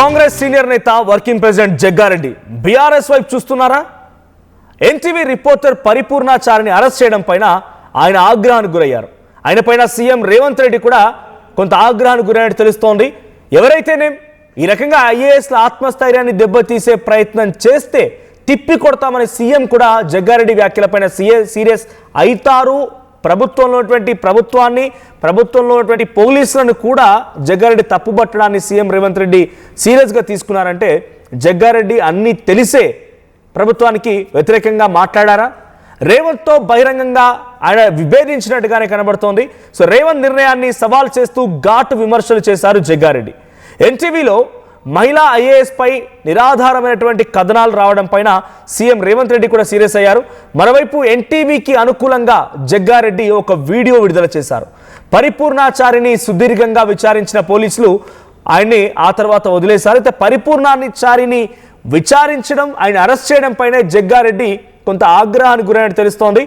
Congress senior నేత working president Jaggareddy BRS వైపు చూస్తున్నారా? ఎన్టీవీ రిపోర్టర్ పరిపూర్ణాచారిని అరెస్ట్ చేయడం పైన ఆయన ఆగ్రహానికి గురయ్యారు. ఆయన పైన సీఎం రేవంత్ రెడ్డి కూడా కొంత ఆగ్రహానికి గురైనట్టు తెలుస్తోంది. ఎవరైతేనే ఈ రకంగా ఐఏఎస్ల ఆత్మస్థైర్యాన్ని దెబ్బతీసే ప్రయత్నం చేస్తే తిప్పి కొడతామని సీఎం కూడా జగ్గారెడ్డి వ్యాఖ్యలపైన సీరియస్ అవుతారు. ప్రభుత్వంలో ఉన్నటువంటి పోలీసులను కూడా జగ్గారెడ్డి తప్పుబట్టడాన్ని సీఎం రేవంత్ రెడ్డి సీరియస్గా తీసుకున్నారంటే జగ్గారెడ్డి అన్నీ తెలిసే ప్రభుత్వానికి వ్యతిరేకంగా మాట్లాడారా? రేవంత్తో బహిరంగంగా ఆయన విభేదించినట్టుగానే కనబడుతోంది. సో రేవంత్ నిర్ణయాన్ని సవాల్ చేస్తూ ఘాటు విమర్శలు చేశారు జగ్గారెడ్డి. ఎన్టీవీలో మహిళా ఐఏఎస్ పై నిరాధారమైనటువంటి కథనాలు రావడం పైన సీఎం రేవంత్ రెడ్డి కూడా సీరియస్ అయ్యారు. మరోవైపు ఎన్టీవీకి అనుకూలంగా జగ్గారెడ్డి ఒక వీడియో విడుదల చేశారు. పరిపూర్ణాచారిని సుదీర్ఘంగా విచారించిన పోలీసులు ఆయన్ని ఆ తర్వాత వదిలేశారు. అయితే పరిపూర్ణాచారిని విచారించడం, ఆయన అరెస్ట్ చేయడం పైన జగ్గారెడ్డి కొంత ఆగ్రహానికి గురైనట్టు తెలుస్తోంది.